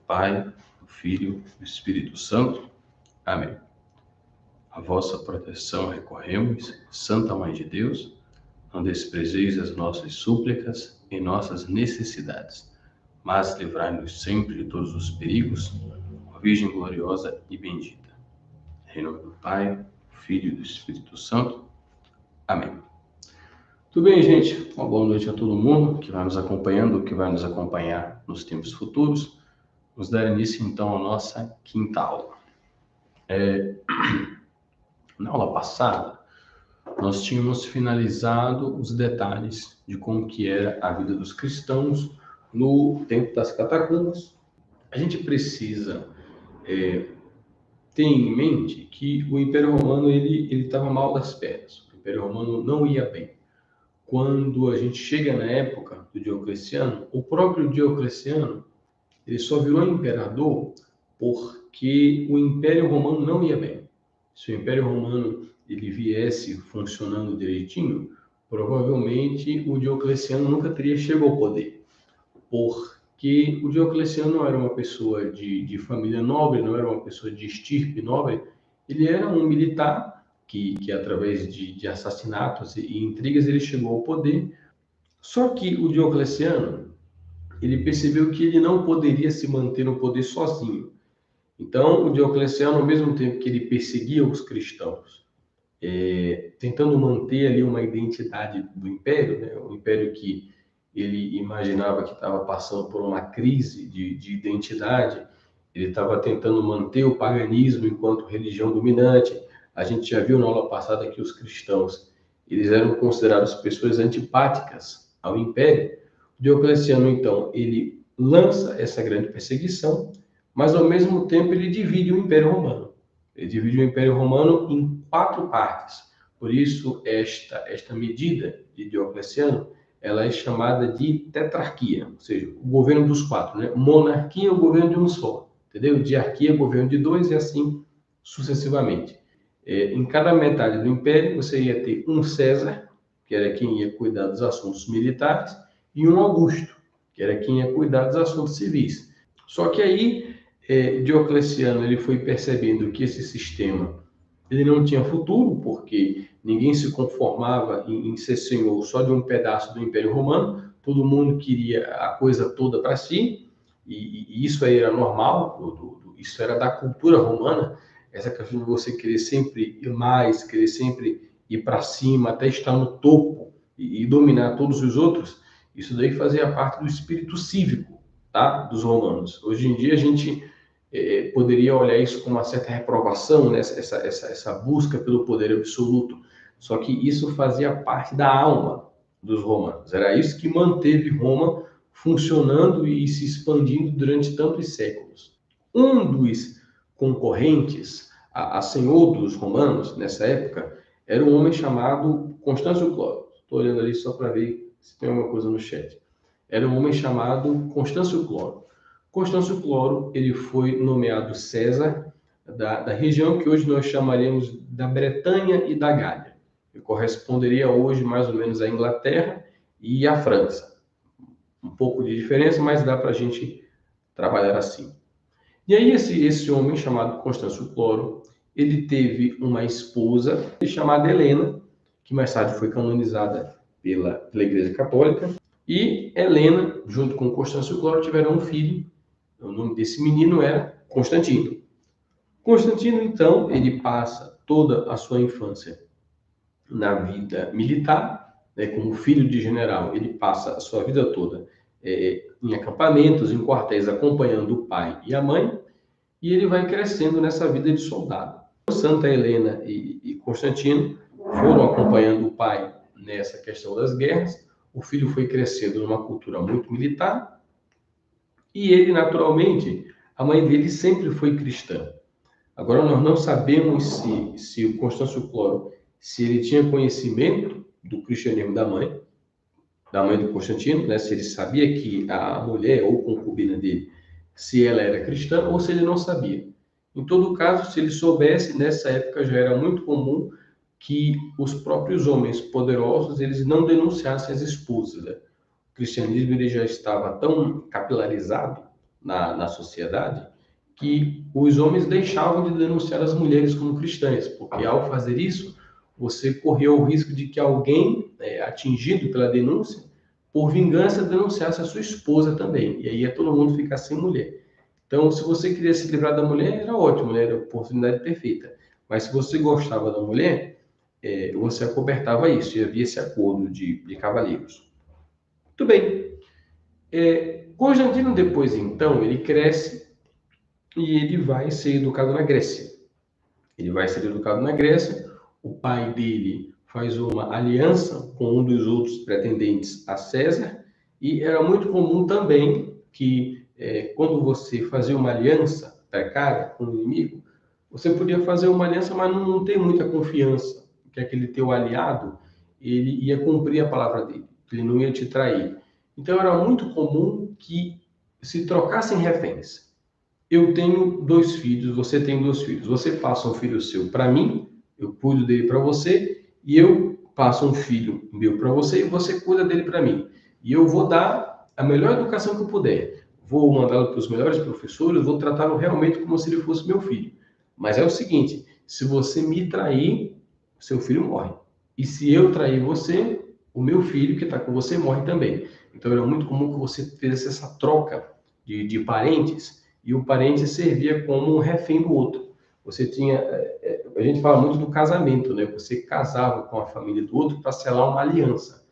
Pai, do Filho e do Espírito Santo. Amém. A vossa proteção recorremos, Santa Mãe de Deus, não desprezeis as nossas súplicas e nossas necessidades, mas livrai-nos sempre de todos os perigos, ó Virgem gloriosa e bendita. Em nome do Pai, do Filho e do Espírito Santo. Amém. Tudo bem, gente? Uma boa noite a todo mundo que vai nos acompanhando, que vai nos acompanhar nos tempos futuros. Vamos dar início, então, à nossa quinta aula. Na aula passada, nós tínhamos finalizado os detalhes de como que era a vida dos cristãos no tempo das catacumbas. A gente precisa ter em mente que o Império Romano ele estava mal das pernas. O Império Romano não ia bem. Quando a gente chega na época do Diocleciano, o próprio Diocleciano ele só virou imperador porque o Império Romano não ia bem. Se o Império Romano ele viesse funcionando direitinho, provavelmente o Diocleciano nunca teria chegado ao poder, porque o Diocleciano não era uma pessoa de família nobre, não era uma pessoa de estirpe nobre, ele era um militar que através de assassinatos e intrigas ele chegou ao poder. Só que o Diocleciano ele percebeu que ele não poderia se manter no poder sozinho. Então, o Diocleciano, ao mesmo tempo que ele perseguia os cristãos, tentando manter ali uma identidade do Império, né? Um Império que ele imaginava que estava passando por uma crise de identidade, ele estava tentando manter o paganismo enquanto religião dominante. A gente já viu na aula passada que os cristãos eles eram considerados pessoas antipáticas ao Império. O Diocleciano, então, ele lança essa grande perseguição, mas ao mesmo tempo ele divide o Império Romano. Ele divide o Império Romano em 4 partes. Por isso, esta medida de Diocleciano, ela é chamada de tetrarquia, ou seja, o governo dos 4, né? Monarquia é o governo de um só, entendeu? Diarquia é o governo de 2 e assim sucessivamente. Em cada metade do Império, você ia ter um César, que era quem ia cuidar dos assuntos militares, e um Augusto, que era quem ia cuidar dos assuntos civis. Só que aí, Diocleciano ele foi percebendo que esse sistema ele não tinha futuro, porque ninguém se conformava em ser senhor só de um pedaço do Império Romano, todo mundo queria a coisa toda para si, e isso aí era normal, isso era da cultura romana, essa questão de você querer sempre ir mais, querer sempre ir para cima, até estar no topo e dominar todos os outros, isso daí fazia parte do espírito cívico, tá? Dos romanos. Hoje em dia a gente poderia olhar isso com uma certa reprovação, né? essa busca pelo poder absoluto. Só que isso fazia parte da alma dos romanos. Era isso que manteve Roma funcionando e se expandindo durante tantos séculos. Um dos concorrentes a senhor dos romanos, nessa época, era um homem chamado Constâncio Cloro. Estou olhando ali só para ver se tem alguma coisa no chat. Era um homem chamado Constâncio Cloro. Constâncio Cloro, ele foi nomeado César da região que hoje nós chamaríamos da Bretanha e da Gália. Ele corresponderia hoje mais ou menos à Inglaterra e à França. Um pouco de diferença, mas dá para a gente trabalhar assim. E aí esse homem chamado Constâncio Cloro, ele teve uma esposa chamada Helena, que mais tarde foi canonizada pela Igreja Católica. E Helena, junto com Constâncio Cloro, tiveram um filho. O nome desse menino era Constantino. Constantino, então, ele passa toda a sua infância na vida militar, né, como filho de general. Ele passa a sua vida toda em acampamentos, em quartéis, acompanhando o pai e a mãe, e ele vai crescendo nessa vida de soldado. Santa Helena e Constantino foram acompanhando o pai nessa questão das guerras. O filho foi crescendo numa cultura muito militar, e ele, naturalmente, a mãe dele sempre foi cristã. Agora, nós não sabemos se o Constâncio Cloro, se ele tinha conhecimento do cristianismo da mãe do Constantino, né? Se ele sabia que a mulher ou concubina dele, se ela era cristã ou se ele não sabia. Em todo caso, se ele soubesse, nessa época já era muito comum que os próprios homens poderosos eles não denunciassem as esposas, né? O cristianismo ele já estava tão capilarizado na sociedade que os homens deixavam de denunciar as mulheres como cristãs, porque ao fazer isso, você corria o risco de que alguém atingido pela denúncia, por vingança, denunciasse a sua esposa também, e aí ia todo mundo ficar sem mulher. Então, se você queria se livrar da mulher, era ótimo, né? Era a oportunidade perfeita. Mas se você gostava da mulher, você acobertava isso, e havia esse acordo de cavalheiros. Muito bem. Constantino, depois, então, ele cresce e ele vai ser educado na Grécia. Ele vai ser educado na Grécia, o pai dele faz uma aliança com um dos outros pretendentes a César, e era muito comum também que, quando você fazia uma aliança precária com o inimigo, você podia fazer uma aliança, mas não ter muita confiança que aquele teu aliado ele ia cumprir a palavra dele, que ele não ia te trair. Então era muito comum que se trocassem reféns. Eu tenho 2 filhos, você tem 2 filhos. Você passa um filho seu para mim, eu cuido dele para você, e eu passo um filho meu para você e você cuida dele para mim. E eu vou dar a melhor educação que eu puder. Vou mandá-lo para os melhores professores, vou tratá-lo realmente como se ele fosse meu filho. Mas é o seguinte, se você me trair, seu filho morre. E se eu trair você, o meu filho que está com você morre também. Então era muito comum que você fizesse essa troca de parentes, e o parente servia como um refém do outro. Você tinha, a gente fala muito do casamento, né? Você casava com a família do outro para selar uma aliança.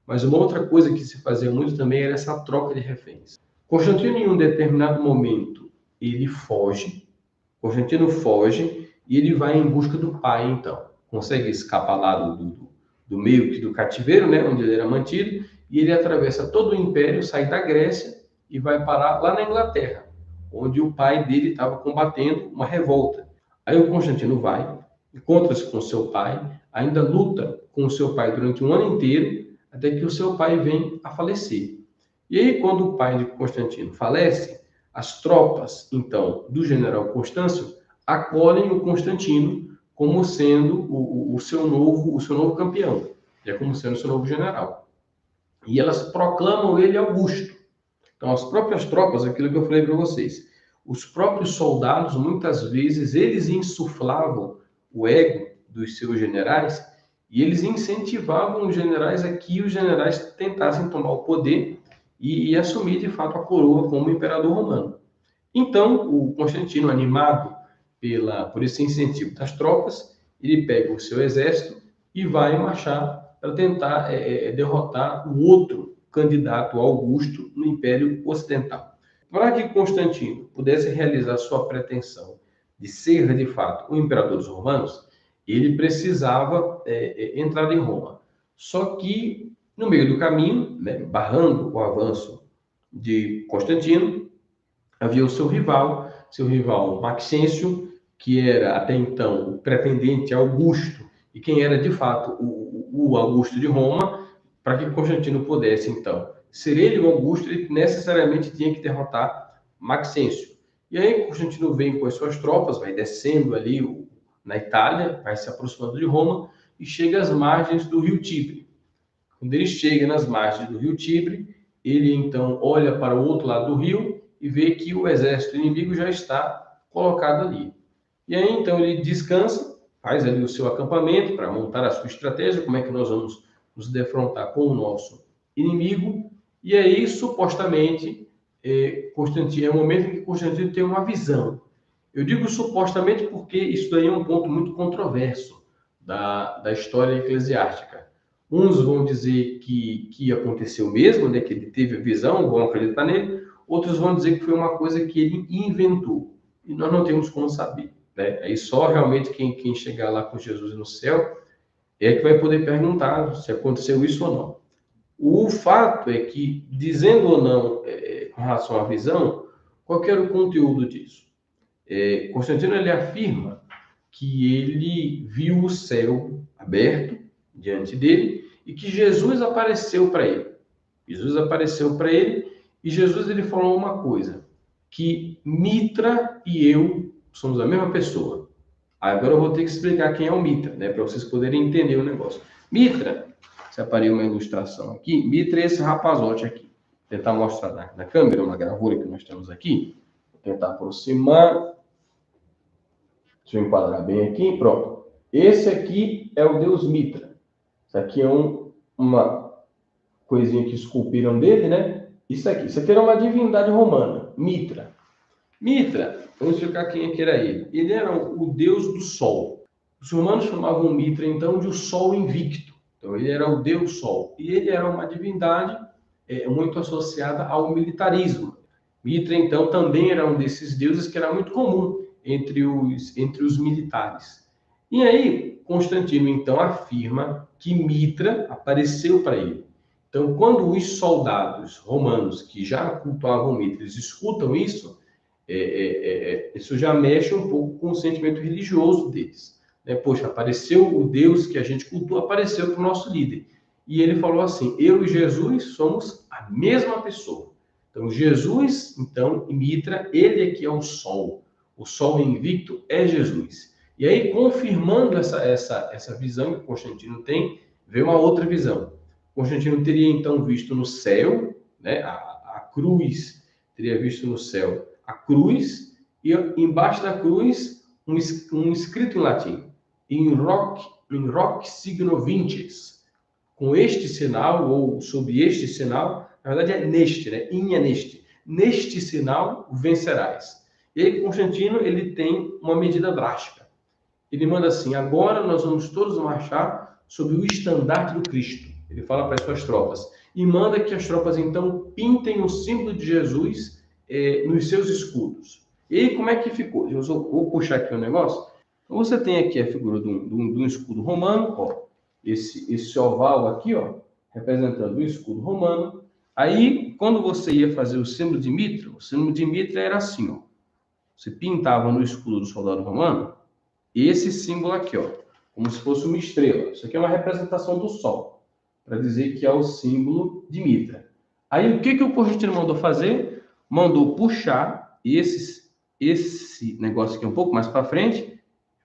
Mas uma outra coisa que se fazia muito também era essa troca de reféns. Constantino, em um determinado momento, ele foge. Constantino foge e ele vai em busca do pai, então. Consegue escapar lá do meio que do cativeiro, né? Onde ele era mantido, e ele atravessa todo o império, sai da Grécia e vai parar lá na Inglaterra, onde o pai dele estava combatendo uma revolta. Aí o Constantino vai, encontra-se com seu pai, ainda luta com o seu pai durante um ano inteiro, até que o seu pai vem a falecer. E aí, quando o pai de Constantino falece, as tropas, então, do general Constâncio acolhem o Constantino como sendo o seu novo campeão, é como sendo o seu novo general. E elas proclamam ele Augusto. Então, as próprias tropas, aquilo que eu falei para vocês, os próprios soldados, muitas vezes, eles insuflavam o ego dos seus generais e eles incentivavam os generais a que os generais tentassem tomar o poder e assumir, de fato, a coroa como imperador romano. Então, o Constantino, animado por esse incentivo das tropas, ele pega o seu exército e vai marchar para tentar derrotar o outro candidato Augusto no Império Ocidental. Para que Constantino pudesse realizar sua pretensão de ser, de fato, o imperador dos romanos, ele precisava entrar em Roma. Só que, no meio do caminho, né, barrando o avanço de Constantino, havia o seu rival Maxêncio, que era até então o pretendente Augusto, e quem era de fato o Augusto de Roma. Para que Constantino pudesse, então, ser ele o Augusto, ele necessariamente tinha que derrotar Maxêncio. E aí Constantino vem com as suas tropas, vai descendo ali na Itália, vai se aproximando de Roma e chega às margens do rio Tibre. Quando ele chega nas margens do rio Tibre, ele então olha para o outro lado do rio e vê que o exército inimigo já está colocado ali. E aí então ele descansa, faz ali o seu acampamento para montar a sua estratégia, como é que nós vamos nos defrontar com o nosso inimigo. E aí, supostamente, Constantino, é o momento em que Constantino tem uma visão. Eu digo supostamente porque isso daí é um ponto muito controverso da história eclesiástica. Uns vão dizer que aconteceu mesmo, né, que ele teve a visão, vão acreditar nele. Outros vão dizer que foi uma coisa que ele inventou. E nós não temos como saber. Né? Aí só realmente quem chegar lá com Jesus no céu é que vai poder perguntar se aconteceu isso ou não. O fato é que, dizendo ou não com relação à visão, qual era o conteúdo disso? Constantino ele afirma que ele viu o céu aberto diante dele e que Jesus apareceu para ele. Jesus apareceu para ele e Jesus ele falou uma coisa, que Mitra e eu somos a mesma pessoa. Agora eu vou ter que explicar quem é o Mitra, né, para vocês poderem entender o negócio. Mitra, separei uma ilustração aqui, Mitra é esse rapazote aqui. tentar mostrar na câmera, uma gravura que nós temos aqui. Vou tentar aproximar. Deixa eu enquadrar bem aqui. Pronto. Esse aqui é o deus Mitra. Isso aqui é uma coisinha que esculpiram dele, né? Isso aqui era uma divindade romana, Mitra. Mitra, vamos explicar quem é que era ele. Ele era o deus do sol. Os romanos chamavam Mitra, então, de o sol invicto. Então, ele era o deus sol. E ele era uma divindade muito associada ao militarismo. Mitra, então, também era um desses deuses que era muito comum entre os militares. E aí, Constantino, então, afirma que Mitra apareceu para ele. Então, quando os soldados romanos que já cultuavam Mitra, eles escutam isso, isso já mexe um pouco com o sentimento religioso deles. Poxa, apareceu o Deus que a gente cultua, apareceu para o nosso líder. E ele falou assim, eu e Jesus somos a mesma pessoa. Então, Jesus, então, e Mitra, ele aqui é o sol invicto é Jesus. E aí, confirmando essa visão que Constantino tem, veio uma outra visão. Constantino teria, então, visto no céu, né, a cruz, teria visto no céu a cruz, e embaixo da cruz, um escrito em latim, in roc signo vinces. Com este sinal, ou sob este sinal, na verdade é neste, né? In é neste. Neste sinal vencerás. E aí Constantino, ele tem uma medida drástica. Ele manda assim, agora nós vamos todos marchar sob o estandarte do Cristo. Ele fala para as suas tropas. E manda que as tropas, então, pintem o símbolo de Jesus nos seus escudos. E aí, como é que ficou? Eu vou puxar aqui um negócio. Então, você tem aqui a figura de um escudo romano, ó. Esse oval aqui, ó, representando o escudo romano. Aí, quando você ia fazer o símbolo de Mitra, o símbolo de Mitra era assim, ó. Você pintava no escudo do soldado romano esse símbolo aqui, ó, como se fosse uma estrela. Isso aqui é uma representação do Sol, para dizer que é o símbolo de Mitra. Aí, o que o Constantino mandou fazer? Mandou puxar esse negócio aqui um pouco mais para frente,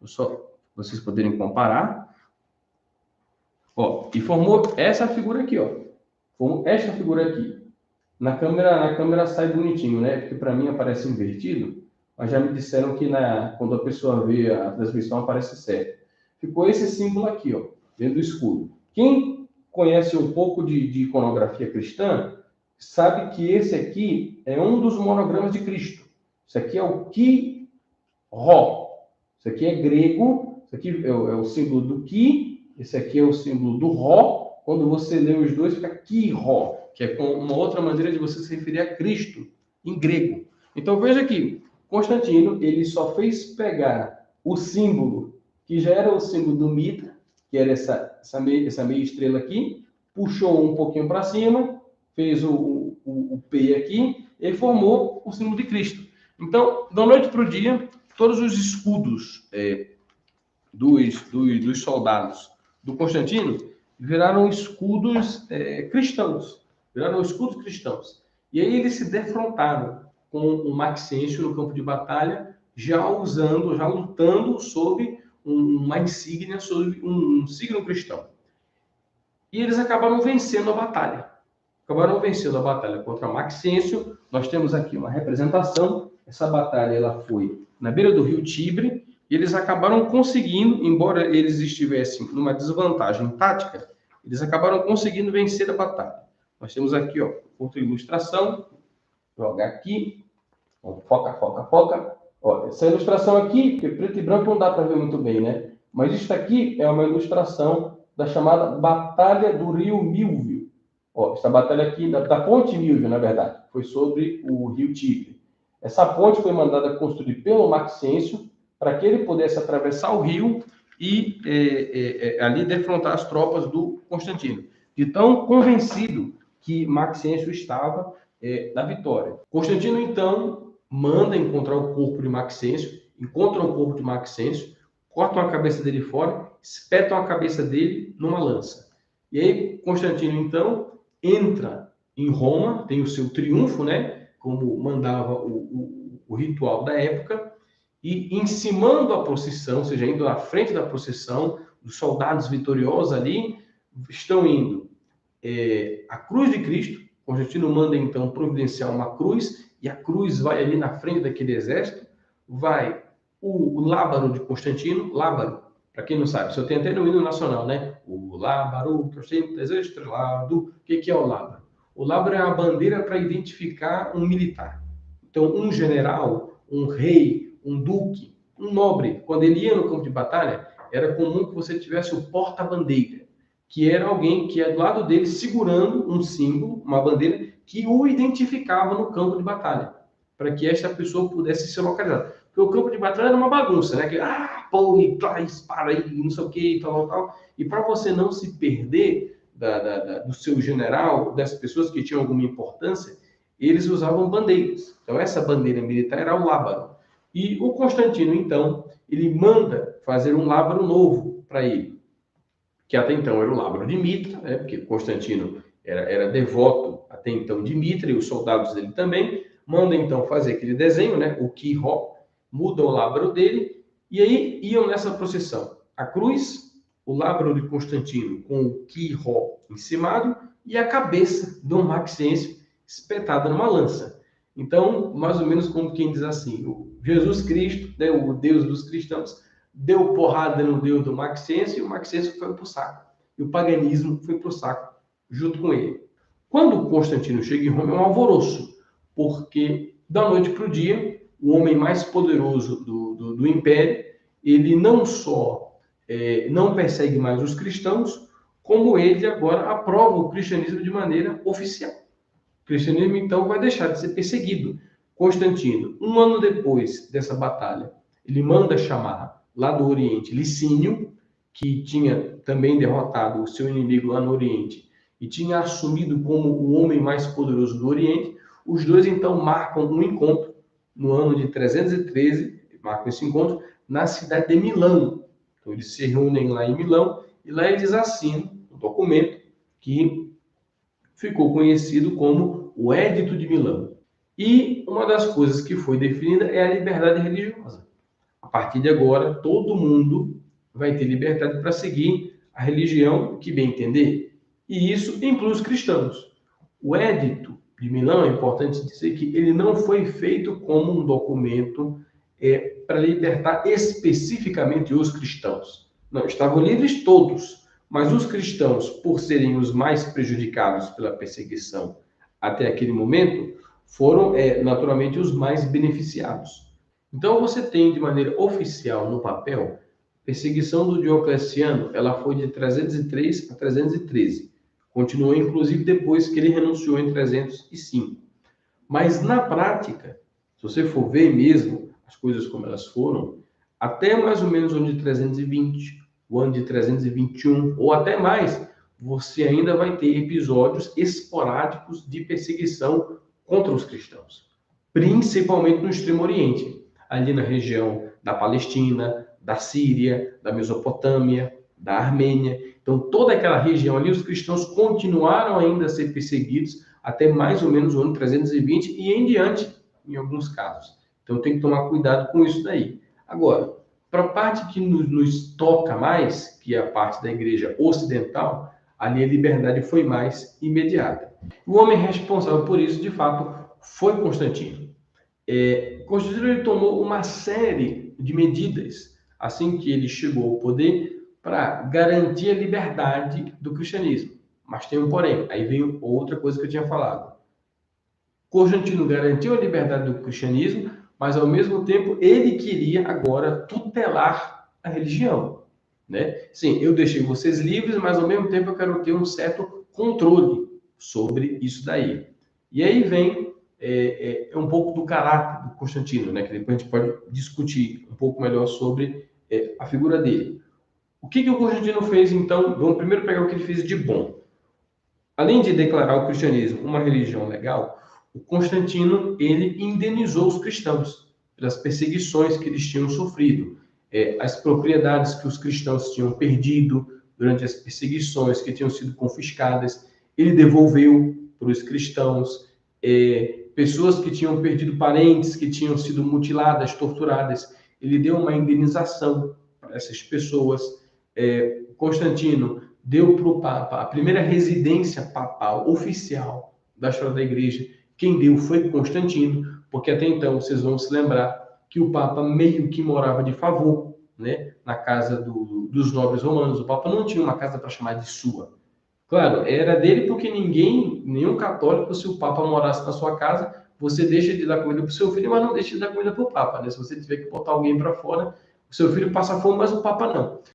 só vocês poderem comparar. Ó, e formou essa figura aqui, ó. Formou esta figura aqui. Na câmera sai bonitinho, né? Porque para mim aparece invertido, mas já me disseram que quando a pessoa vê a transmissão aparece certo. Ficou esse símbolo aqui, ó, dentro do escudo. Quem conhece um pouco de iconografia cristã sabe que esse aqui é um dos monogramas de Cristo. Isso aqui é o Ki Rho. Isso aqui é grego. Isso aqui é o símbolo do Ki. Esse aqui é o símbolo do Rho. Quando você lê os dois, fica Ki Rho, que é uma outra maneira de você se referir a Cristo em grego. Então veja aqui, Constantino, ele só fez pegar o símbolo, que já era o símbolo do Mitra, que era essa meia estrela aqui, puxou um pouquinho para cima, fez o P aqui, e formou o símbolo de Cristo. Então, da noite para o dia, todos os escudos dos soldados do Constantino viraram escudos cristãos. Viraram escudos cristãos. E aí eles se defrontaram com o Maxêncio no campo de batalha, já lutando sob uma insígnia, sob um signo cristão. E eles acabaram vencendo a batalha. Contra Maxêncio. Nós temos aqui uma representação. Essa batalha ela foi na beira do rio Tibre, e eles acabaram conseguindo, embora eles estivessem numa desvantagem tática, eles acabaram conseguindo vencer a batalha. Nós temos aqui, ó, outra ilustração. Vou jogar aqui. Foca. Ó, essa ilustração aqui, porque preto e branco não dá para ver muito bem, né? Mas isso aqui é uma ilustração da chamada Batalha do Rio Milvio. Ó, essa batalha aqui, da Ponte Milvio, na verdade, foi sobre o rio Tibre. Essa ponte foi mandada construir pelo Maxêncio para que ele pudesse atravessar o rio e ali defrontar as tropas do Constantino. De tão convencido que Maxêncio estava da vitória. Constantino, então, manda encontrar o corpo de Maxêncio, cortam a cabeça dele fora, espetam a cabeça dele numa lança. E aí, Constantino, então, entra em Roma, tem o seu triunfo, né? Como mandava o ritual da época, e encimando a procissão, ou seja, indo à frente da procissão, os soldados vitoriosos ali, estão indo a cruz de Cristo, Constantino manda, então, providenciar uma cruz, e a cruz vai ali na frente daquele exército, vai o lábaro de Constantino, lábaro, para quem não sabe, isso tem até no hino nacional, né? O lábaro, que eu sempre estrelado. O que é o lábaro? O lábaro é a bandeira para identificar um militar. Então, um general, um rei, um duque, um nobre, quando ele ia no campo de batalha, era comum que você tivesse o porta-bandeira, que era alguém que ia do lado dele segurando um símbolo, uma bandeira, que o identificava no campo de batalha, para que esta pessoa pudesse ser localizada. Porque o campo de batalha era uma bagunça, né? Que, põe, traz, para aí, não sei o que, tal. E para você não se perder do seu general, dessas pessoas que tinham alguma importância, eles usavam bandeiras. Então, essa bandeira militar era o lábaro. E o Constantino, então, ele manda fazer um lábaro novo para ele, que até então era o lábaro de Mitra, né? Porque Constantino era devoto até então de Mitra, e os soldados dele também. Manda, então, fazer aquele desenho, né? O Quiró, muda o lábaro dele, e aí iam nessa procissão a cruz, o lábaro de Constantino com o Quiró encimado e a cabeça do Maxêncio espetada numa lança. Então, mais ou menos como quem diz assim, o Jesus Cristo, né, o Deus dos cristãos, deu porrada no Deus do Maxêncio, e o Maxêncio foi para o saco. E o paganismo foi para o saco junto com ele. Quando Constantino chega em Roma, é um alvoroço, porque da noite para o dia, o homem mais poderoso do império, ele não só não persegue mais os cristãos, como ele agora aprova o cristianismo de maneira oficial. O cristianismo, então, vai deixar de ser perseguido. Constantino, um ano depois dessa batalha, ele manda chamar lá do Oriente Licínio, que tinha também derrotado o seu inimigo lá no Oriente e tinha assumido como o homem mais poderoso do Oriente. Os dois, então, marcam um encontro no ano de 313, marcam esse encontro na cidade de Milão. Então, eles se reúnem lá em Milão e lá eles assinam um documento que ficou conhecido como o Édito de Milão. E uma das coisas que foi definida é a liberdade religiosa. A partir de agora, todo mundo vai ter liberdade para seguir a religião que bem entender. E isso inclui os cristãos. O Édito de Milão, é importante dizer que ele não foi feito como um documento para libertar especificamente os cristãos. Não, estavam livres todos, mas os cristãos, por serem os mais prejudicados pela perseguição até aquele momento, foram naturalmente os mais beneficiados. Então você tem de maneira oficial no papel, a perseguição do Diocleciano, ela foi de 303 a 313. Continuou inclusive depois que ele renunciou em 305. Mas na prática, se você for ver mesmo as coisas como elas foram, até mais ou menos o ano de 320, o ano de 321, ou até mais, você ainda vai ter episódios esporádicos de perseguição contra os cristãos, principalmente no Extremo Oriente, ali na região da Palestina, da Síria, da Mesopotâmia, da Armênia. Então, toda aquela região ali, os cristãos continuaram ainda a ser perseguidos até mais ou menos o ano 320 e em diante, em alguns casos. Então, tem que tomar cuidado com isso daí. Agora, para a parte que nos toca mais, que é a parte da igreja ocidental, ali a liberdade foi mais imediata. O homem responsável por isso, de fato, foi Constantino. Constantino ele tomou uma série de medidas assim que ele chegou ao poder para garantir a liberdade do cristianismo. Mas tem um porém, aí vem outra coisa que eu tinha falado. Constantino garantiu a liberdade do cristianismo, mas ao mesmo tempo ele queria agora tutelar a religião, né? Sim, eu deixei vocês livres, mas ao mesmo tempo eu quero ter um certo controle sobre isso daí. E aí vem um pouco do caráter do Constantino, né? Que depois a gente pode discutir um pouco melhor sobre a figura dele. O que o Constantino fez, então? Vamos primeiro pegar o que ele fez de bom. Além de declarar o cristianismo uma religião legal, o Constantino ele indenizou os cristãos pelas perseguições que eles tinham sofrido, as propriedades que os cristãos tinham perdido durante as perseguições que tinham sido confiscadas, ele devolveu para os cristãos, pessoas que tinham perdido parentes, que tinham sido mutiladas, torturadas, ele deu uma indenização para essas pessoas. Constantino deu para o Papa a primeira residência papal oficial da história da igreja. Quem deu foi Constantino, porque até então vocês vão se lembrar que o Papa meio que morava de favor, né, na casa dos nobres romanos. O Papa não tinha uma casa para chamar de sua. Claro, era dele porque nenhum católico, se o Papa morasse na sua casa, você deixa de dar comida para o seu filho, mas não deixa de dar comida para o Papa, né? Se você tiver que botar alguém para fora, o seu filho passa fome, mas o Papa não.